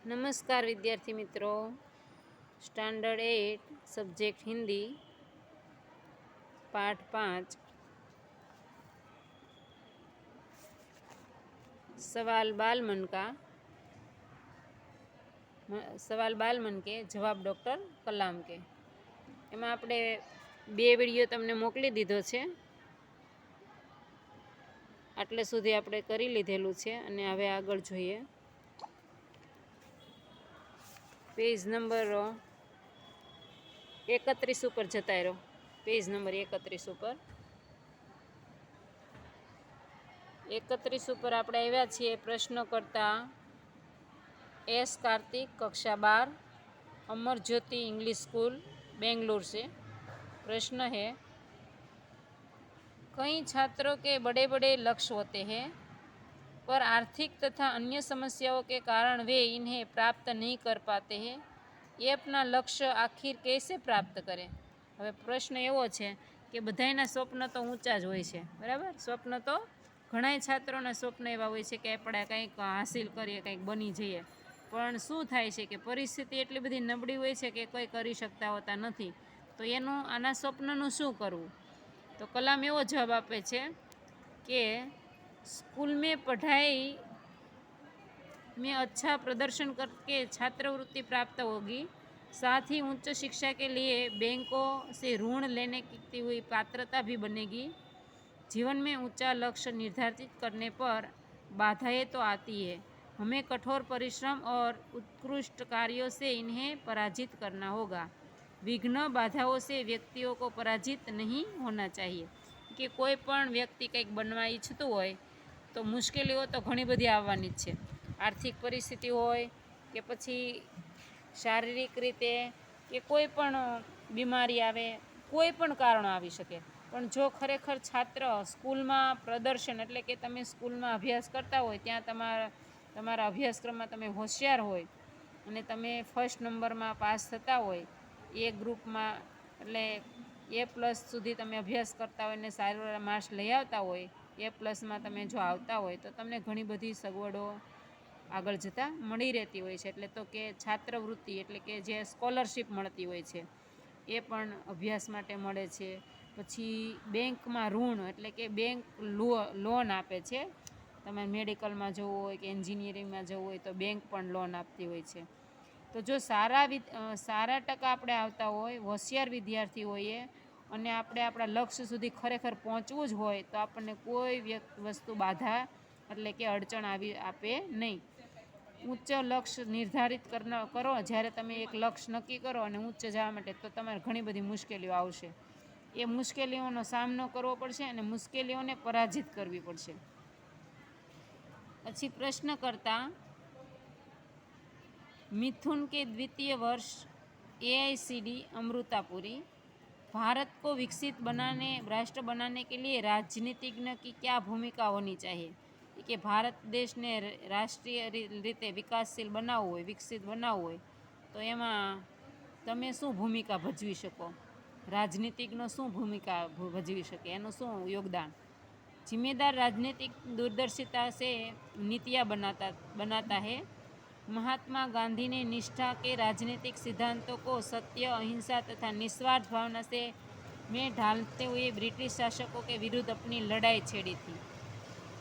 નમસ્કાર વિદ્યાર્થી મિત્રો, સ્ટાન્ડર્ડ 8 સબ્જેક્ટ હિન્દી પાઠ 5 સવાલ બાલ મન કે જવાબ ડૉક્ટર કલામ કે. એમાં આપણે 2 વિડીયો તમને મોકલી દીધો છે. આટલે સુધી આપણે કરી લીધેલું છે અને હવે આગળ જોઈએ. પેજ નંબર 31 ઉપર જતા રહ્યો. પેજ નંબર 31 ઉપર 31 ઉપર આપણે આવ્યા છીએ. પ્રશ્ન કરતા એસ કાર્તિક, कक्षा 12, अमर ज्योति इंग्लिश स्कूल बेंगलुरु से. प्रश्न है, कई छात्रों के बड़े बड़े लक्ष्य होते हैं पर आर्थिक तथा अन्य समस्याओं के कारण वे इन्हें प्राप्त नहीं कर पाते हैं. ये अपना लक्ष्य आखिर कैसे प्राप्त करें? હવે પ્રશ્ન એવો છે કે બધાયના સ્વપ્ન તો ઊંચા જ હોય છે, બરાબર. સ્વપ્ન તો ઘણાય છાત્રોના સ્વપ્ન એવા હોય છે કે આપણે કંઈક હાસિલ કરીએ, કંઈક બની જઈએ. પણ શું થાય છે કે પરિસ્થિતિ એટલી બધી નબળી હોય છે કે કંઈ કરી શકતા હોતા નથી. તો એનું આના સ્વપ્નનું શું કરવું? તો કલામ એવો જવાબ આપે છે કે स्कूल में पढ़ाई में अच्छा प्रदर्शन करके छात्रवृत्ति प्राप्त होगी. साथ ही उच्च शिक्षा के लिए बैंकों से ऋण लेने की हुई पात्रता भी बनेगी. जीवन में ऊंचा लक्ष्य निर्धारित करने पर बाधाएं तो आती है. हमें कठोर परिश्रम और उत्कृष्ट कार्यों से इन्हें पराजित करना होगा. विघ्न बाधाओं से व्यक्तियों को पराजित नहीं होना चाहिए. કે કોઈ પણ વ્યક્તિ કંઈક બનવા ઈચ્છતું હોય તો મુશ્કેલીઓ તો ઘણી બધી આવવાની જ છે. આર્થિક પરિસ્થિતિ હોય કે પછી શારીરિક રીતે કે કોઈ પણ બીમારી આવે, કોઈ પણ કારણો આવી શકે. પણ જો ખરેખર છાત્ર સ્કૂલમાં પ્રદર્શન એટલે કે તમે સ્કૂલમાં અભ્યાસ કરતા હોય, ત્યાં તમારા અભ્યાસક્રમમાં તમે હોશિયાર હોય અને તમે ફર્સ્ટ નંબરમાં પાસ થતા હોય એ ગ્રુપમાં, એટલે A+ સુધી તમે અભ્યાસ કરતા હોય ને સારા માર્ક્સ લઈ આવતા હોય, A+માં તમે જો આવતા હોય તો તમને ઘણી બધી સગવડો આગળ જતાં મળી રહેતી હોય છે. એટલે તો કે છાત્રવૃત્તિ એટલે કે જે સ્કોલરશિપ મળતી હોય છે એ પણ અભ્યાસ માટે મળે છે. પછી બેંકમાં ઋણ એટલે કે બેંક લોન આપે છે. તમે મેડિકલમાં જવું હોય કે એન્જિનિયરિંગમાં જવું હોય તો બેંક પણ લોન આપતી હોય છે. તો જો સારા ટકા આપણે આવતા હોય, હોશિયાર વિદ્યાર્થી હોઈએ અને આપણે આપણા લક્ષ્ય સુધી ખરેખર પહોંચવું જ હોય તો આપણને કોઈ વસ્તુ બાધા એટલે કે અડચણ આપે નહીં. ઉચ્ચ લક્ષ્ય નિર્ધારિત કરો. જ્યારે તમે એક લક્ષ્ય નક્કી કરો અને ઉચ્ચ જવા માટે, તો તમારે ઘણી બધી મુશ્કેલીઓ આવશે. એ મુશ્કેલીઓનો સામનો કરવો પડશે અને મુશ્કેલીઓને પરાજિત કરવી પડશે. પછી પ્રશ્ન કરતા मिथुन के द्वितीय वर्ष AICD अमृतापुरी. भारत को विकसित राष्ट्र बनाने के लिए राजनीतिज्ञ की क्या भूमिका होनी चाहिए? कि भारत देश ने राष्ट्रीय रीते विकासशील बनावવું હોય, વિકસિત બનાવવું હોય તો એમાં તમે શું ભૂમિકા ભજવી શકો? રાજનીતિકનો શું ભૂમિકા ભજવી શકે, એનું શું યોગદાન? जिम्मेदार राजनीतिक दूरदर्शिता से नीतियाँ बनाता है. महात्मा गांधी ने निष्ठा के राजनीतिक सिद्धांतों को सत्य, अहिंसा तथा निस्वार्थ भावना से में ढालते हुए ब्रिटिश शासकों के विरुद्ध अपनी लड़ाई छेड़ी थी.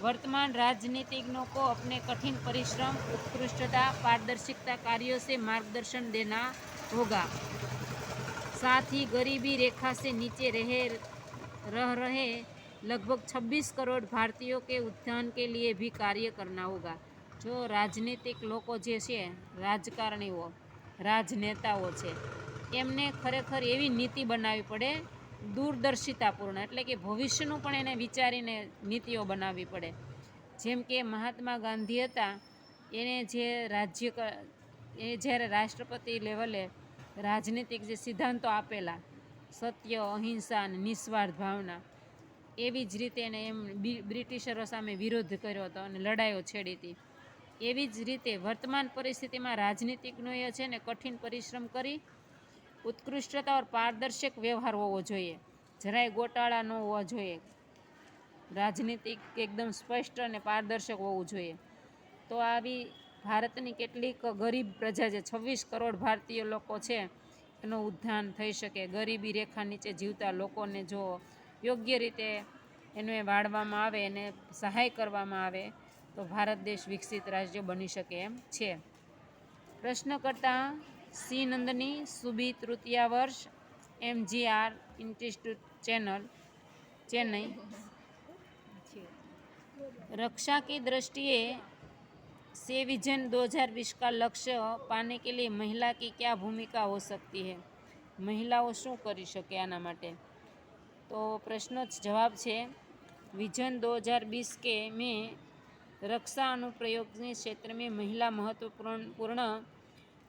वर्तमान राजनीतिज्ञों को अपने कठिन परिश्रम, उत्कृष्टता, पारदर्शिता कार्यों से मार्गदर्शन देना होगा. साथ ही गरीबी रेखा से नीचे रह रहे लगभग 26 करोड़ भारतीयों के उत्थान के लिए भी कार्य करना होगा. जो राजनीतिक લોકો જે છે, રાજકારણીઓ, રાજનેતાઓ છે, એમને ખરેખર એવી નીતિ બનાવવી પડે દૂરદર્શિતાપૂર્ણ, એટલે કે ભવિષ્યનું પણ એને વિચારીને નીતિઓ બનાવવી પડે. જેમ કે મહાત્મા ગાંધી હતા, એને જ્યારે રાષ્ટ્રપતિ લેવલે રાજનીતિક જે સિદ્ધાંતો આપેલા, સત્ય, અહિંસા અને નિસ્વાર્થ ભાવના, એવી જ રીતે એને બ્રિટિશરો સામે વિરોધ કર્યો હતો અને લડાઈઓ છેડી હતી. એવી જ રીતે વર્તમાન પરિસ્થિતિમાં રાજનીતિજ્ઞોએ છે ને કઠિન પરિશ્રમ કરી ઉત્કૃષ્ટતા ઓર પારદર્શક વ્યવહાર હોવો જોઈએ. જરાય ગોટાળા ન હોવા જોઈએ. રાજનીતિક એકદમ સ્પષ્ટ અને પારદર્શક હોવું જોઈએ. તો આવી ભારતની કેટલીક ગરીબ પ્રજા છે, 26 કરોડ ભારતીય લોકો છે, એનું ઉત્થાન થઈ શકે. ગરીબી રેખા નીચે જીવતા લોકોને જો યોગ્ય રીતે એને વાળવામાં આવે, એને સહાય કરવામાં આવે તો ભારત દેશ વિકસિત રાજ્ય બની શકે એમ છે. પ્રશ્નકર્તા સી નંદની, સુબી, તૃતીયા વર્ષ, MGR इंस्टीट्यूट चेन्नई। रक्षा की दृष्टिए से विजन 2020 का लक्ष्य पाने के लिए महिला की क्या भूमिका हो सकती है? महिलाओं शू करी शके आना माटे? तो प्रश्न जवाब है विजन 2020 के में रक्षा अनुप्रयोग क्षेत्र में महिला महत्वपूर्ण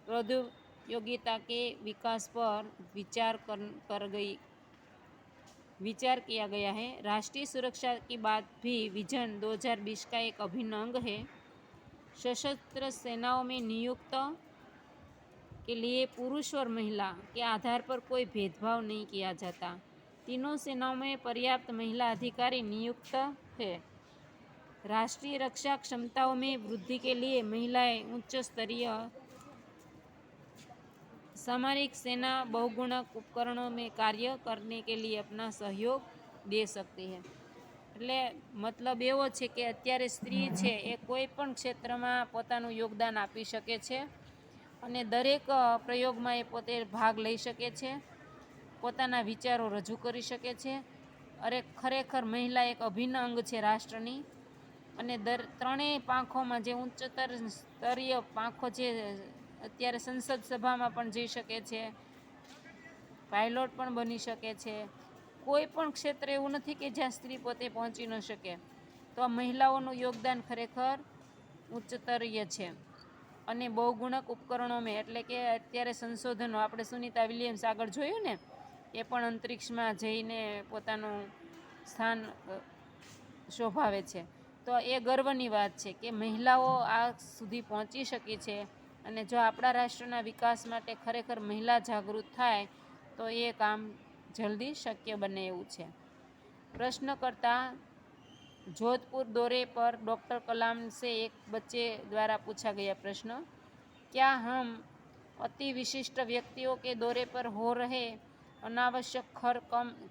प्रौद्योगिता के विकास पर विचार किया गया है। राष्ट्रीय सुरक्षा की बात भी विजन 2020 का एक अभिन्न अंग है। सशस्त्र सेनाओं में नियुक्त के लिए पुरुष और महिला के आधार पर कोई भेदभाव नहीं किया जाता। तीनों सेनाओं में पर्याप्त महिला अधिकारी नियुक्त है। राष्ट्रीय रक्षा क्षमताओं में वृद्धि के लिए महिलाएं उच्च स्तरीय सामरिक सेना बहुगुणक उपकरणों में कार्य करने के लिए अपना सहयोग दे सकती है। એટલે મતલબ એવો છે કે અત્યારે સ્ત્રી છે એ કોઈ પણ ક્ષેત્રમાં પોતાનું યોગદાન આપી શકે છે અને દરેક પ્રયોગમાં એ પોતે ભાગ લઈ શકે છે, પોતાના વિચારો રજૂ કરી શકે છે. ખરેખર મહિલા એક અભિન્ન અંગ છે રાષ્ટ્રની અને ત્રણેય પાંખોમાં જે ઉચ્ચતર સ્તરીય પાંખો છે, અત્યારે સંસદ સભામાં પણ જઈ શકે છે, પાયલોટ પણ બની શકે છે. કોઈ પણ ક્ષેત્ર એવું નથી કે જ્યાં સ્ત્રી પોતે પહોંચી ન શકે. તો આ મહિલાઓનું યોગદાન ખરેખર ઉચ્ચતરીય છે. અને બહુગુણક ઉપકરણોમાં એટલે કે અત્યારે સંશોધનો, આપણે સુનિતા વિલિયમ્સ આગળ જોયું ને, એ પણ અંતરિક્ષમાં જઈને પોતાનું સ્થાન શોભાવે છે. તો એ ગર્વની વાત છે કે મહિલાઓ આ સુધી પહોંચી શકી છે. અને જો આપણા રાષ્ટ્રના વિકાસ માટે ખરેખર મહિલા જાગૃત થાય તો એ કામ જલ્દી શક્ય બને એવું છે. प्रश्नकर्ता जोधपुर दौरे पर डॉक्टर कलाम से एक बच्चे द्वारा पूछा गया प्रश्न, क्या हम अति विशिष्ट व्यक्तियों के दौरे पर हो रहे अनावश्यक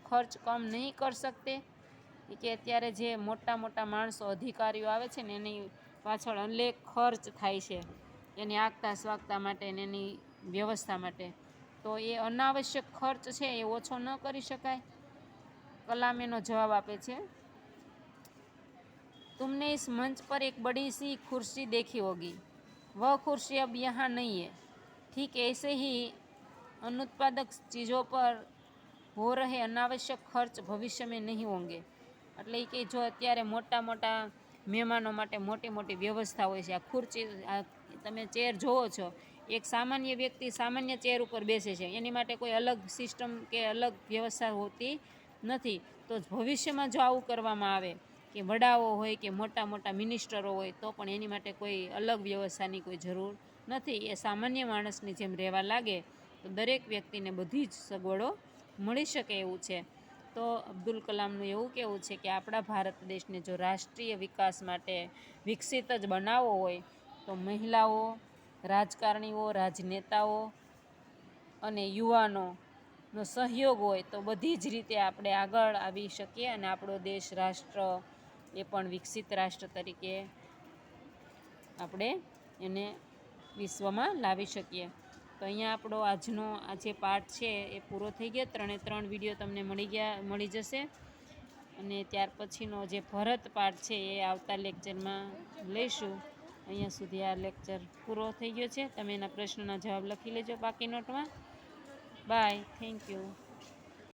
खर्च कम नहीं कर सकते? कि અત્યારે જે મોટા મોટા માણસો અધિકારીઓ આવે છે ને એની પાછળ અનેક ખર્ચ થાય છે એની આગતા સ્વાગતા માટે ને એની વ્યવસ્થા માટે, તો એ અનાવશ્યક ખર્ચ છે એ ઓછો ન કરી શકાય? कलाम एनो जवाब आपे छे, तुमने इस मंच पर एक बड़ी सी कुर्सी देखी होगी, वह कुर्सी अब यहाँ नहीं है। ठीक ऐसे ही अनुत्पादक चीज़ों पर हो रहे अनावश्यक खर्च भविष्य में नहीं होंगे। એટલે કે જો અત્યારે મોટા મોટા મહેમાનો માટે મોટી મોટી વ્યવસ્થા હોય છે, આ ખુરચી, આ તમે ચેર જોવો છો, એક સામાન્ય વ્યક્તિ સામાન્ય ચેર ઉપર બેસે છે, એની માટે કોઈ અલગ સિસ્ટમ કે અલગ વ્યવસ્થા હોતી નથી. તો ભવિષ્યમાં જો આવું કરવામાં આવે કે વડાઓ હોય કે મોટા મોટા મિનિસ્ટરો હોય તો પણ એની માટે કોઈ અલગ વ્યવસ્થાની કોઈ જરૂર નથી. એ સામાન્ય માણસની જેમ રહેવા લાગે તો દરેક વ્યક્તિને બધી જ સગવડો મળી શકે એવું છે. તો અબ્દુલ કલામનું એવું કહેવું છે કે આપણા ભારત દેશને જો રાષ્ટ્રીય વિકાસ માટે વિકસિત જ બનાવવો હોય તો મહિલાઓ, રાજકારણીઓ, રાજનેતાઓ અને યુવાનોનો સહયોગ હોય તો બધી જ રીતે આપણે આગળ આવી શકીએ અને આપણો દેશ રાષ્ટ્ર એ પણ વિકસિત રાષ્ટ્ર તરીકે આપણે એને વિશ્વમાં લાવી શકીએ. તો અહીંયા આપણો આજનો આ જે પાઠ છે એ પૂરો થઈ ગયો. 3 વિડીયો તમને મળી જશે અને ત્યાર પછીનો જે ભરત પાઠ છે એ આવતા લેક્ચરમાં લઈશું. અહીંયા સુધી આ લેક્ચર પૂરો થઈ ગયો છે. તમે એના પ્રશ્નોના જવાબ લખી લેજો પાકી નોટમાં. Bye, thank you.